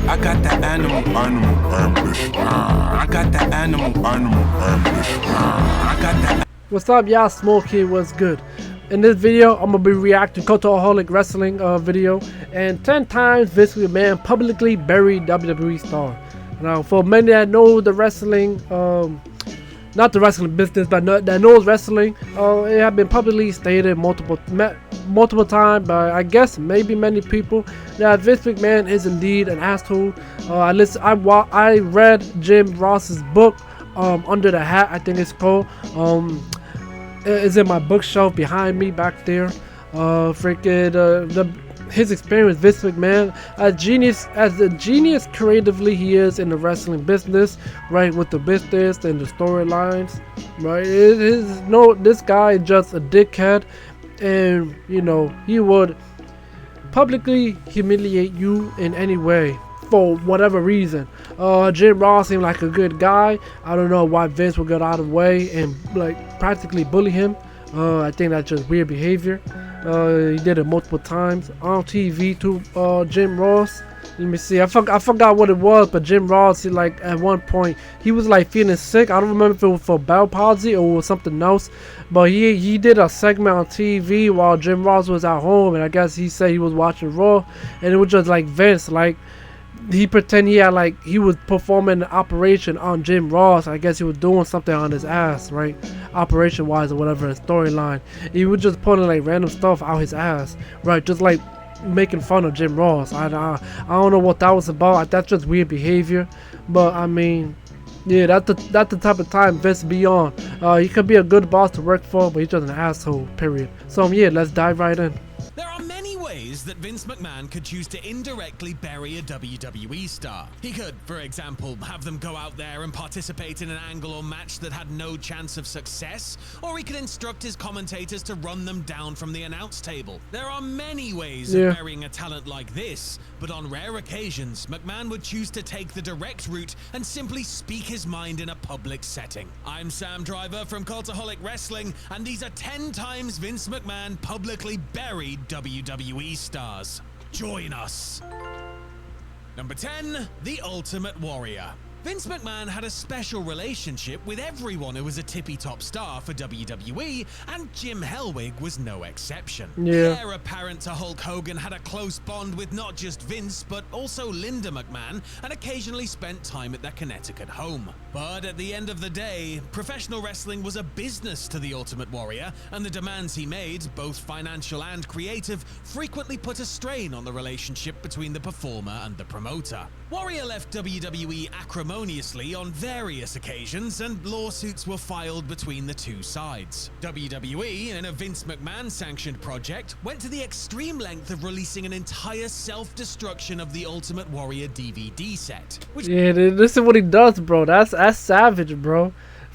I got that animal ambition. I got that animal ambition. I got that. What's up, y'all? Smoak here. What's good? In this video, I'm gonna be reacting to Cultaholic wrestling video, and 10 times Vince McMahon publicly buried WWE star. Now, for many that know the wrestling, not the wrestling business, but that knows wrestling, it has been publicly stated multiple times by, I guess, maybe many people, that Vince McMahon is indeed an asshole. I read Jim Ross's book, Under the Hat, I think it's called. It's in my bookshelf behind me back there. His experience, Vince McMahon, as a genius creatively he is in the wrestling business, right, with the business and the storylines, right. This guy is just a dickhead, and you know, he would publicly humiliate you in any way for whatever reason. Jim Ross seemed like a good guy. I don't know why Vince would get out of the way and like practically bully him. I think that's just weird behavior. He did it multiple times on TV to Jim Ross. Let me see. I forgot what it was, but Jim Ross, he, like, at one point he was like feeling sick. I don't remember if it was for bowel palsy or something else, but he did a segment on TV while Jim Ross was at home, and I guess he said he was watching Raw, and it was just like Vince, like, he pretended he was performing an operation on Jim Ross. I guess he was doing something on his ass, right, operation wise or whatever, storyline. He was just putting like random stuff out his ass, right, just like making fun of Jim Ross. I don't know what that was about. That's just weird behavior, but I mean, yeah, that's the type of time Vince be on. He could be a good boss to work for, but he's just an asshole, period. So yeah, let's dive right in. There are many ways that Vince McMahon could choose to indirectly bury a WWE star. He could, for example, have them go out there and participate in an angle or match that had no chance of success, or he could instruct his commentators to run them down from the announce table. There are many ways of burying a talent like this, but on rare occasions, McMahon would choose to take the direct route and simply speak his mind in a public setting. I'm Sam Driver from Cultaholic Wrestling, and these are 10 times Vince McMahon publicly buried WWE stars. Join us. Number 10, The Ultimate Warrior. Vince McMahon had a special relationship with everyone who was a tippy-top star for WWE, and Jim Hellwig was no exception. The heir apparent to Hulk Hogan had a close bond with not just Vince, but also Linda McMahon, and occasionally spent time at their Connecticut home. But at the end of the day, professional wrestling was a business to the Ultimate Warrior, and the demands he made, both financial and creative, frequently put a strain on the relationship between the performer and the promoter. Warrior left WWE acrimoniously on various occasions, and lawsuits were filed between the two sides. WWE, in a Vince McMahon-sanctioned project, went to the extreme length of releasing an entire self-destruction of the Ultimate Warrior DVD set. Yeah, this is what he does, bro. That's savage, bro.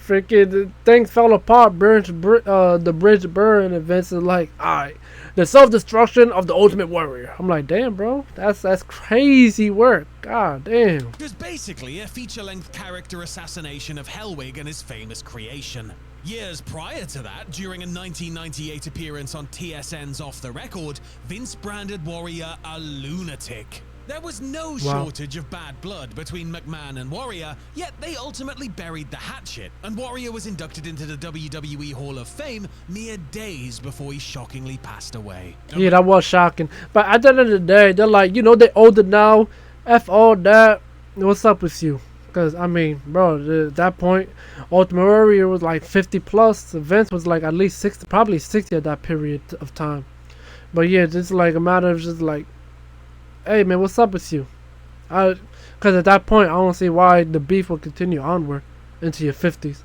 Freaking things fell apart, the bridge burned, and Vince is like, alright, the self-destruction of the Ultimate Warrior. I'm like, damn, bro, that's crazy work. God damn. It was basically a feature-length character assassination of Hellwig and his famous creation. Years prior to that, during a 1998 appearance on TSN's Off the Record, Vince branded Warrior a lunatic. There was no shortage of bad blood between McMahon and Warrior, yet they ultimately buried the hatchet, and Warrior was inducted into the WWE Hall of Fame mere days before he shockingly passed away. Yeah, that was shocking. But at the end of the day, they're like, you know, they're older now. F all that. What's up with you? Because, I mean, bro, at that point, Ultimate Warrior was like 50 plus. Vince was like at least 60, probably 60 at that period of time. But yeah, just like a matter of just like, hey man, what's up with you? Because at that point, I don't see why the beef will continue onward into your 50s.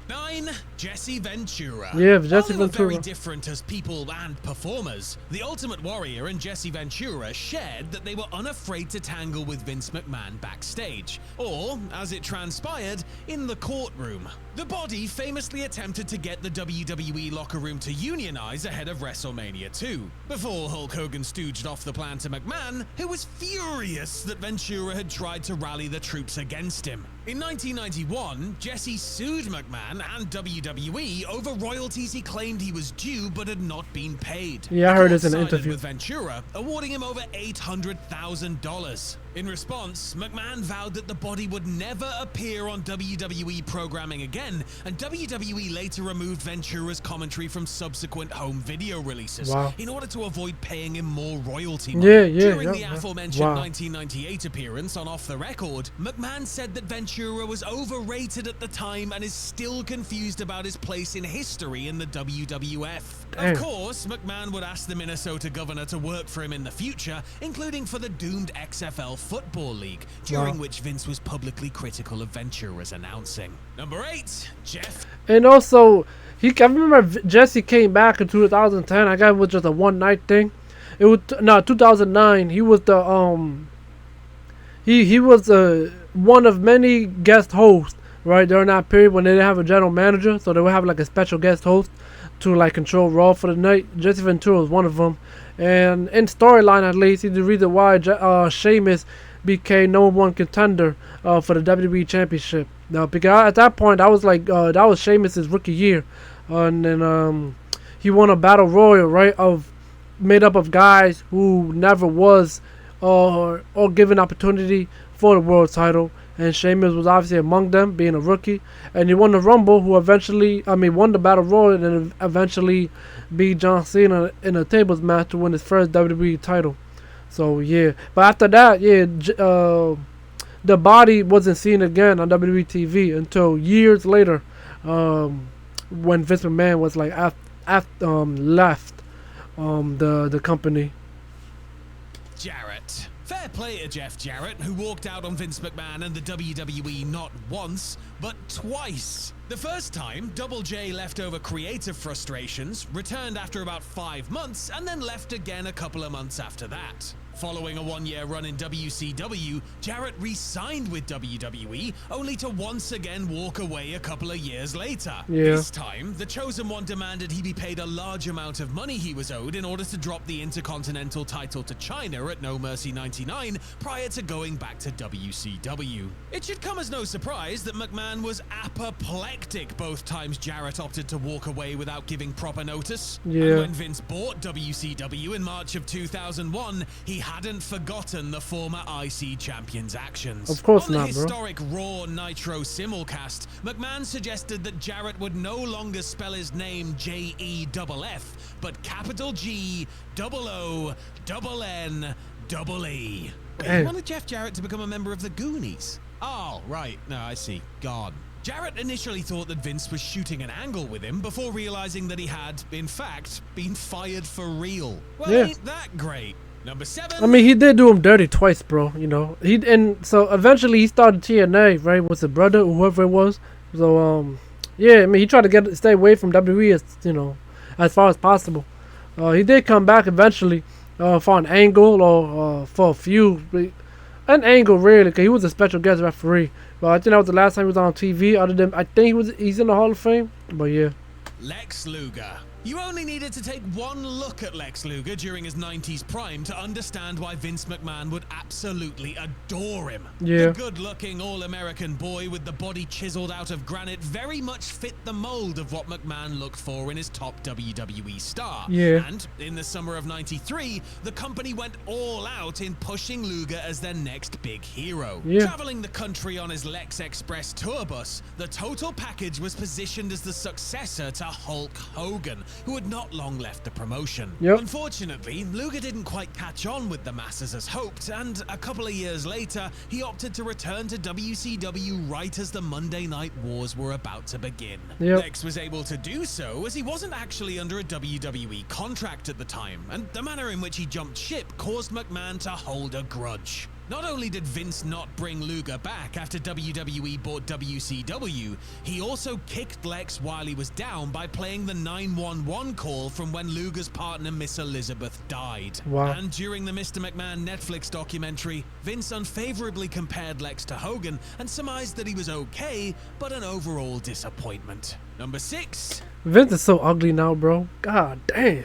9, Jesse Ventura. Yeah, Jesse While they were Ventura. very different as people and performers, the Ultimate Warrior and Jesse Ventura shared that they were unafraid to tangle with Vince McMahon backstage, or, as it transpired, in the courtroom. The Body famously attempted to get the WWE locker room to unionize ahead of WrestleMania 2, before Hulk Hogan stooged off the plan to McMahon, who was furious that Ventura had tried to rally the troops against him. In 1991, Jesse sued McMahon and WWE over royalties he claimed he was due but had not been paid. Yeah, I heard this in an interview. With Ventura, awarding him over $800,000. In response, McMahon vowed that the Body would never appear on WWE programming again, and WWE later removed Ventura's commentary from subsequent home video releases in order to avoid paying him more royalty money. During the aforementioned 1998 appearance on Off the Record, McMahon said that Ventura was overrated at the time and is still confused about his place in history in the WWF. Of course, McMahon would ask the Minnesota governor to work for him in the future, including for the doomed XFL Football League, during which Vince was publicly critical of Ventura's announcing. Number 8, Jeff. And also, I remember Jesse came back in 2010. I guess it was just a one-night thing. It was 2009. He was the he was one of many guest hosts right during that period when they didn't have a general manager, so they would have like a special guest host to like control Raw for the night. Jesse Ventura was one of them, and in storyline at least, he's the reason why Sheamus became #1 contender for the WWE Championship. Now, because at that point, I was like, that was Sheamus's rookie year, and then he won a battle royal, right, made up of guys who never was or given opportunity for the world title. And Sheamus was obviously among them, being a rookie. And he won the Rumble, who won the Battle Royal, and then eventually beat John Cena in a tables match to win his first WWE title. So, yeah. But after that, the Body wasn't seen again on WWE TV until years later, when Vince McMahon was like left the company. Jarrett. Fair play to Jeff Jarrett, who walked out on Vince McMahon and the WWE not once, but twice. The first time, Double J left over creative frustrations, returned after about 5 months, and then left again a couple of months after that. Following a one-year run in WCW, Jarrett re-signed with WWE, only to once again walk away a couple of years later. This time, the Chosen One demanded he be paid a large amount of money he was owed in order to drop the Intercontinental title to China at No Mercy 99 prior to going back to WCW. It should come as no surprise that McMahon was apoplectic both times Jarrett opted to walk away without giving proper notice. And when Vince bought WCW in March of 2001, he hadn't forgotten the former IC champion's actions. Of course not, bro. On the historic Raw Nitro simulcast, McMahon suggested that Jarrett would no longer spell his name Jeff, but capital G, O, N, E. Wait, he wanted Jeff Jarrett to become a member of the Goonies. Oh, right. No, I see. God. Jarrett initially thought that Vince was shooting an angle with him before realizing that he had, in fact, been fired for real. Well, ain't that great? Number 7. I mean, he did do him dirty twice, bro. You know, so eventually he started TNA, right, with his brother, whoever it was. So, he tried to stay away from WWE as far as possible. He did come back eventually for an angle or for a feud. An angle, really, because he was a special guest referee. But I think that was the last time he was on TV. Other than, I think he's in the Hall of Fame. But yeah. Lex Luger. You only needed to take one look at Lex Luger during his 90s prime to understand why Vince McMahon would absolutely adore him. The good-looking all-American boy with the body chiseled out of granite very much fit the mold of what McMahon looked for in his top WWE star. And in the summer of 93, the company went all out in pushing Luger as their next big hero. Traveling the country on his Lex Express tour bus, the total package was positioned as the successor to Hulk Hogan, who had not long left the promotion. Unfortunately, Luger didn't quite catch on with the masses as hoped, and a couple of years later, he opted to return to WCW right as the Monday Night Wars were about to begin. Lex was able to do so as he wasn't actually under a WWE contract at the time, and the manner in which he jumped ship caused McMahon to hold a grudge. Not only did Vince not bring Luger back after WWE bought WCW, he also kicked Lex while he was down by playing the 911 call from when Luger's partner Miss Elizabeth died. Wow. And during the Mr. McMahon Netflix documentary, Vince unfavorably compared Lex to Hogan and surmised that he was okay, but an overall disappointment. Number 6. Vince is so ugly now, bro. God damn.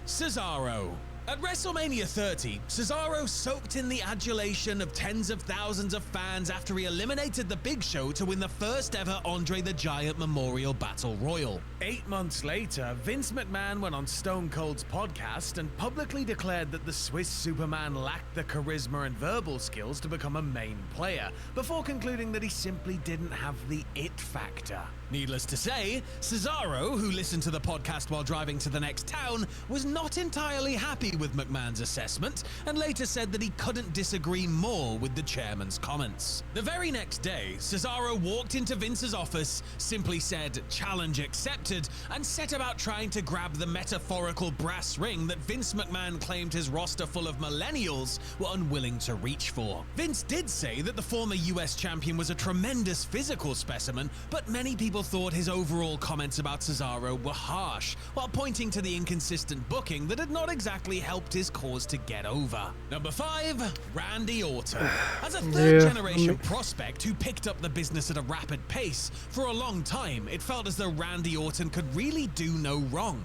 Cesaro. At WrestleMania 30, Cesaro soaked in the adulation of tens of thousands of fans after he eliminated The Big Show to win the first ever Andre the Giant Memorial Battle Royal. 8 months later, Vince McMahon went on Stone Cold's podcast and publicly declared that the Swiss Superman lacked the charisma and verbal skills to become a main player, before concluding that he simply didn't have the it factor. Needless to say, Cesaro, who listened to the podcast while driving to the next town, was not entirely happy with McMahon's assessment and later said that he couldn't disagree more with the chairman's comments. The very next day, Cesaro walked into Vince's office, simply said "challenge accepted," and set about trying to grab the metaphorical brass ring that Vince McMahon claimed his roster full of millennials were unwilling to reach for. Vince did say that the former US champion was a tremendous physical specimen, but many people thought his overall comments about Cesaro were harsh, while pointing to the inconsistent booking that had not exactly helped his cause to get over. Number 5, Randy Orton. As a third-generation prospect who picked up the business at a rapid pace, for a long time it felt as though Randy Orton could really do no wrong.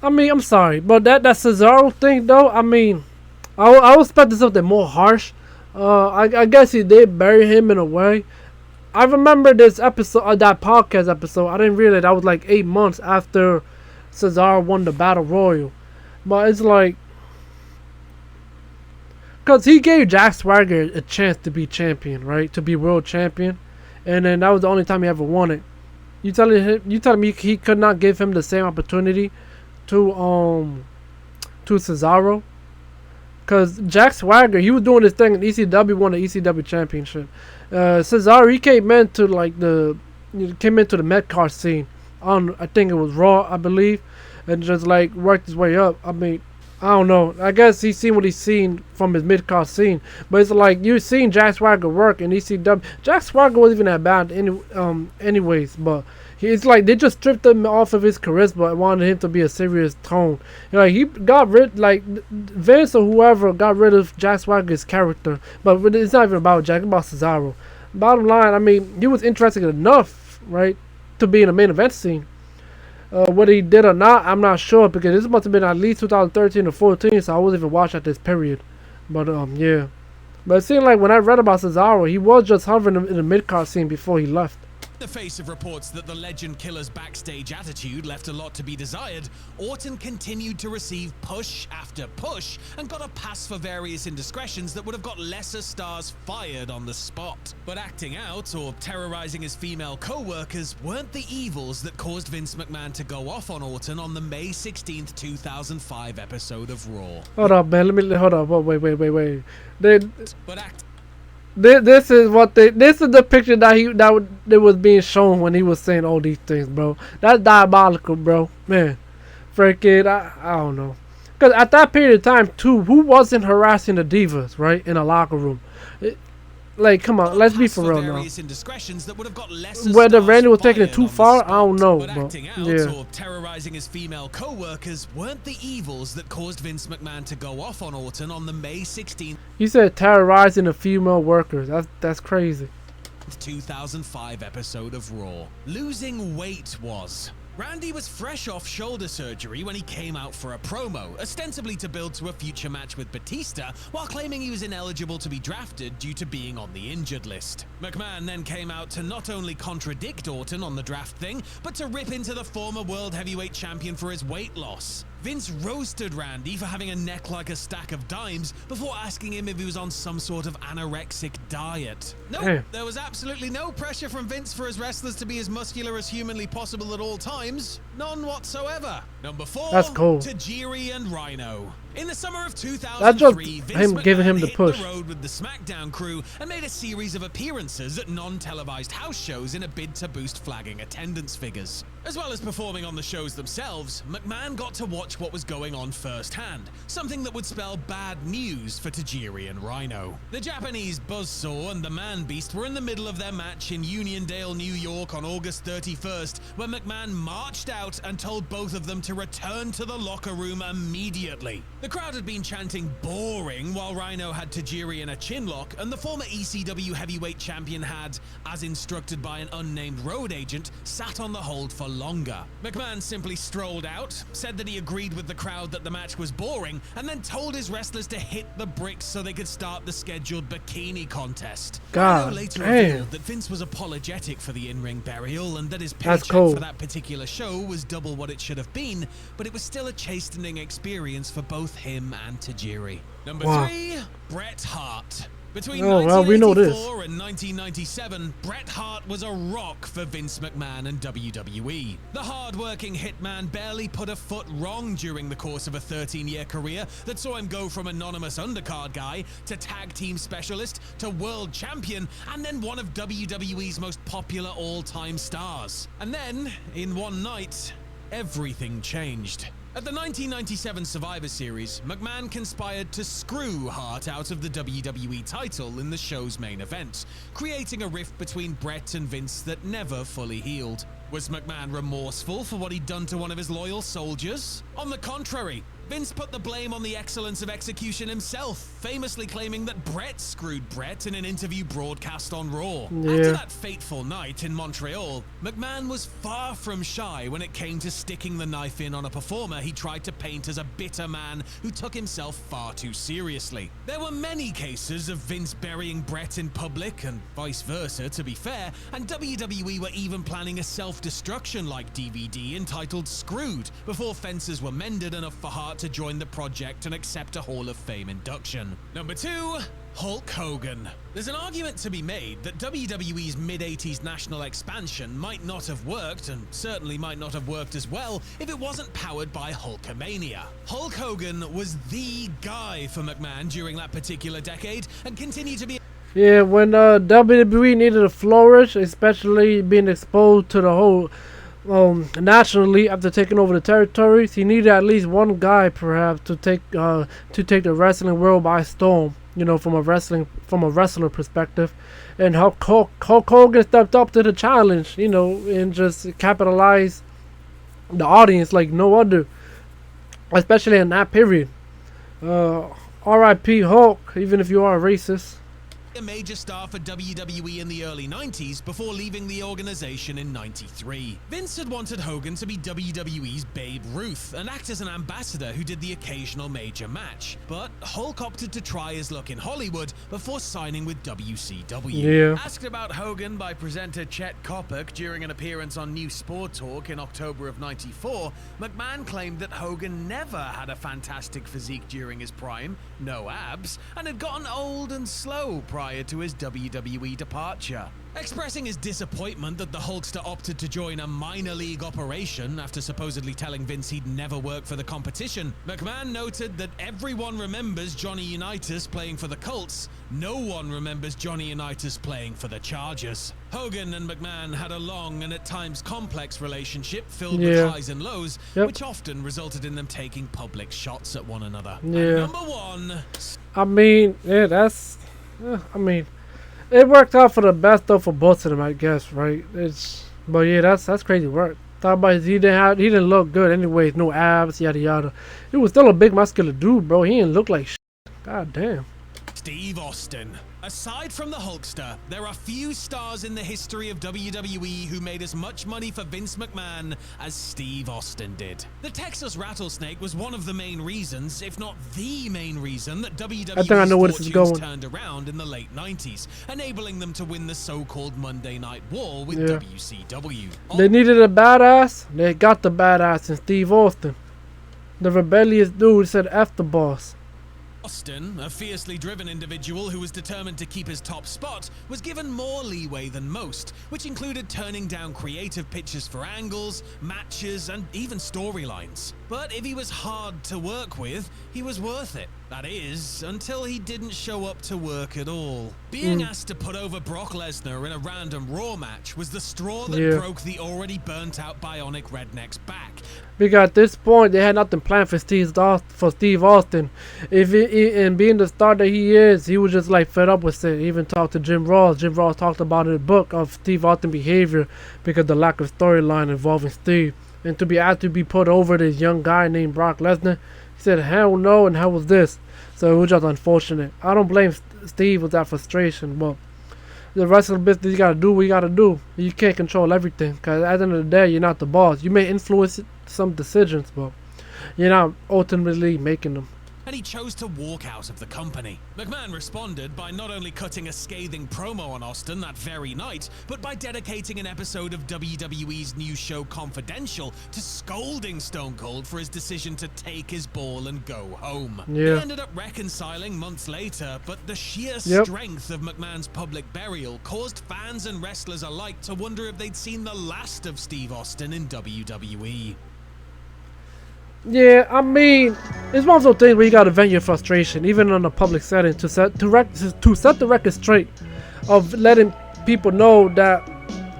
I mean, I'm sorry, but that Cesaro thing, though, I mean, I was expecting something more harsh. I guess he did bury him in a way. I remember this episode, that podcast episode. I didn't realize that was like 8 months after Cesaro won the Battle Royal. But it's like, because he gave Jack Swagger a chance to be champion, right? To be world champion. And then that was the only time he ever won it. You telling me he could not give him the same opportunity to Cesaro? Because Jack Swagger, he was doing this thing in ECW, won the ECW championship. Cesaro, he came into the Metcard scene on, I think it was Raw, I believe, and just like worked his way up. I mean, I don't know. I guess he's seen what he's seen from his mid-card scene, but it's like you've seen Jack Swagger work in ECW. Jack Swagger wasn't even that bad, anyways, but it's like they just stripped him off of his charisma and wanted him to be a serious tone. Like he got rid, like Vince or whoever got rid of Jack Swagger's character, but it's not even about Jack, it's about Cesaro. Bottom line, I mean, he was interesting enough, right, to be in the main event scene. Whether he did or not, I'm not sure, because this must have been at least 2013 or 14, so I wasn't even watching at this period. But yeah, but it seemed like when I read about Cesaro, he was just hovering in the mid-card scene before he left. In the face of reports that the Legend Killer's backstage attitude left a lot to be desired, Orton continued to receive push after push and got a pass for various indiscretions that would have got lesser stars fired on the spot. But acting out or terrorizing his female co-workers weren't the evils that caused Vince McMahon to go off on Orton on the May 16th, 2005 episode of Raw. Hold up, man. Hold up. Wait. This is the picture that was being shown when he was saying all these things, bro. That's diabolical, bro. Man, freaking, I don't know. Because at that period of time, too, who wasn't harassing the divas, right, in the locker room? Like, come on, let's be for real now. Whether Randy was taking it too far, I don't know. But acting out or terrorizing his female co-workers weren't the evils that caused Vince McMahon to go off on Orton on the May 16th. He said terrorizing the female workers. That's crazy. 2005 episode of Raw. Losing weight was. Randy was fresh off shoulder surgery when he came out for a promo, ostensibly to build to a future match with Batista, while claiming he was ineligible to be drafted due to being on the injured list. McMahon then came out to not only contradict Orton on the draft thing, but to rip into the former world heavyweight champion for his weight loss. Vince roasted Randy for having a neck like a stack of dimes before asking him if he was on some sort of anorexic diet. Nope, there was absolutely no pressure from Vince for his wrestlers to be as muscular as humanly possible at all times. None whatsoever. Number 4, that's cool. Tajiri and Rhino. In the summer of That's just 2003, him Vince giving McMahon him the hit push. the road with the SmackDown crew and made a series of appearances at non-televised house shows in a bid to boost flagging attendance figures. As well as performing on the shows themselves, McMahon got to watch what was going on firsthand, something that would spell bad news for Tajiri and Rhino. The Japanese Buzzsaw and the Man Beast were in the middle of their match in Uniondale, New York on August 31st, when McMahon marched out and told both of them to return to the locker room immediately. The crowd had been chanting boring while Rhino had Tajiri in a chinlock, and the former ECW heavyweight champion had, as instructed by an unnamed road agent, sat on the hold for longer. McMahon simply strolled out, said that he agreed with the crowd that the match was boring, and then told his wrestlers to hit the bricks so they could start the scheduled bikini contest. God Rhino later damn. revealed that Vince was apologetic for the in-ring burial and that his That's paycheck cool. for that particular show was double what it should have been, but it was still a chastening experience for both him and Tajiri. Number Wow. 3, Bret Hart. Between Oh, well, we know this. 1984 and 1997, Bret Hart was a rock for Vince McMahon and WWE. The hard-working hitman barely put a foot wrong during the course of a 13-year career that saw him go from anonymous undercard guy to tag team specialist to world champion and then one of WWE's most popular all-time stars. And then, in one night, everything changed. At the 1997 Survivor Series, McMahon conspired to screw Hart out of the WWE title in the show's main event, creating a rift between Bret and Vince that never fully healed. Was McMahon remorseful for what he'd done to one of his loyal soldiers? On the contrary, Vince put the blame on the excellence of execution himself, famously claiming that Bret screwed Bret in an interview broadcast on Raw. Yeah. After that fateful night in Montreal, McMahon was far from shy when it came to sticking the knife in on a performer he tried to paint as a bitter man who took himself far too seriously. There were many cases of Vince burying Bret in public and vice versa, to be fair, and WWE were even planning a self-destruction-like DVD entitled Screwed before fences were mended enough for Hart to join the project and accept a Hall of Fame induction. Number 2, Hulk Hogan. There's an argument to be made that WWE's mid-80s national expansion might not have worked, and certainly might not have worked as well, if it wasn't powered by Hulkamania. Hulk Hogan was the guy for McMahon during that particular decade, and continued to be. Yeah, when WWE needed to flourish, especially being exposed to the whole nationally after taking over the territories, he needed at least one guy, perhaps, to take the wrestling world by storm. You know, from a wrestler perspective, and Hulk Hogan stepped up to the challenge. You know, and just capitalized the audience like no other, especially in that period. R.I.P. Hulk, even if you are a racist. A major star for WWE in the early 90s before leaving the organization in 93. Vince had wanted Hogan to be WWE's Babe Ruth and act as an ambassador who did the occasional major match, but Hulk opted to try his luck in Hollywood before signing with WCW. Yeah. Asked about Hogan by presenter Chet Kopic during an appearance on New Sport Talk in October of 94, McMahon claimed that Hogan never had a fantastic physique during his prime, no abs, and had gotten old and slow prior to his WWE departure. Expressing his disappointment that the Hulkster opted to join a minor league operation after supposedly telling Vince he'd never work for the competition, McMahon noted that everyone remembers Johnny Unitas playing for the Colts, no one remembers Johnny Unitas playing for the Chargers. Hogan and McMahon had a long and at times complex relationship filled with highs and lows, which often resulted in them taking public shots at one another. And number 1... I mean, yeah, that's... I mean, it worked out for the best though for both of them, I guess, right? But yeah, that's crazy work. Thought about it, he didn't look good anyways, no abs, yada yada. He was still a big muscular dude, bro. He didn't look like shit. God damn. Steve Austin. Aside from the Hulkster, there are few stars in the history of WWE who made as much money for Vince McMahon as Steve Austin did. The Texas Rattlesnake was one of the main reasons, if not the main reason, that WWE's fortunes turned around in the late 90s, enabling them to win the so-called Monday Night War with WCW. They needed a badass. They got the badass in Steve Austin. The rebellious dude said F the boss. Austin, a fiercely driven individual who was determined to keep his top spot, was given more leeway than most, which included turning down creative pitches for angles, matches, and even storylines. But if he was hard to work with, he was worth it. That is, until he didn't show up to work at all. Being asked to put over Brock Lesnar in a random Raw match was the straw that broke the already burnt out Bionic Redneck's back. Because at this point, they had nothing planned for Steve Austin. And being the star that he is, he was just like fed up with it. He even talked to Jim Ross. Jim Ross talked about in the book of Steve Austin's behavior because of the lack of storyline involving Steve. And to be asked to be put over this young guy named Brock Lesnar, he said, hell no, and how was this? So it was just unfortunate. I don't blame Steve with that frustration, but the wrestling business, you gotta do what you gotta do. You can't control everything, because at the end of the day, you're not the boss. You may influence some decisions, but you're not ultimately making them. And he chose to walk out of the company. McMahon responded by not only cutting a scathing promo on Austin that very night, but by dedicating an episode of WWE's new show Confidential to scolding Stone Cold for his decision to take his ball and go home. They ended up reconciling months later, but the sheer strength of McMahon's public burial caused fans and wrestlers alike to wonder if they'd seen the last of Steve Austin in WWE. Yeah, I mean, it's one of those things where you gotta vent your frustration, even in a public setting, to set the record straight, of letting people know that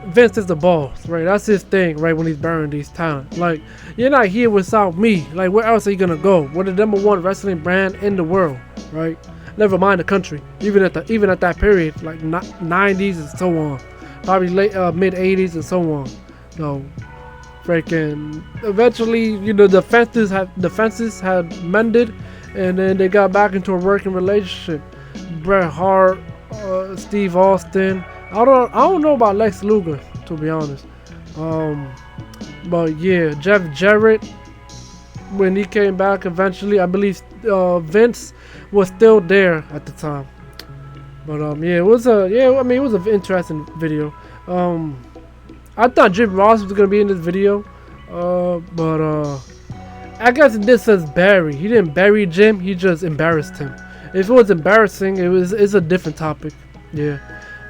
Vince is the boss, right? That's his thing, right? When he's burying these talent, like, you're not here without me. Like, where else are you gonna go? We're the #1 wrestling brand in the world, right? Never mind the country. Even at that period, like 90s and so on, probably late mid 80s and so on. So. Freaking eventually, you know, the fences had mended, and then they got back into a working relationship. Bret Hart, Steve Austin. I don't know about Lex Luger, to be honest. But yeah, Jeff Jarrett, when he came back eventually, I believe Vince was still there at the time. But yeah, it was an interesting video. I thought Jim Ross was gonna be in this video, but I guess this says bury. He didn't bury Jim, he just embarrassed him. If it was embarrassing, it's a different topic. Yeah,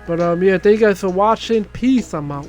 but yeah, thank you guys for watching. Peace. I'm out.